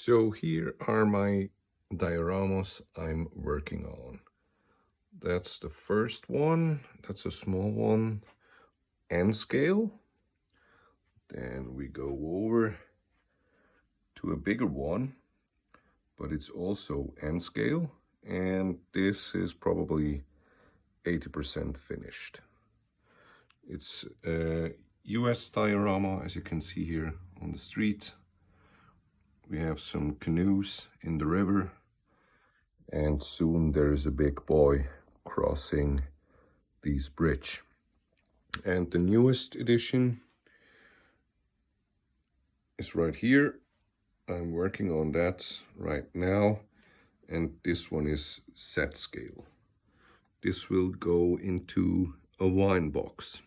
So here are my dioramas I'm working on. That's the first one, that's a small one, nscale. Then we go over to a bigger one, but it's also nscale, and this is probably 80% finished. It's a US diorama, as you can see here on the street. We have some canoes in the river, and soon there is a big boy crossing this bridge. And the newest edition is right here. I'm working on that right now, and this one is set scale. This will go into a wine box.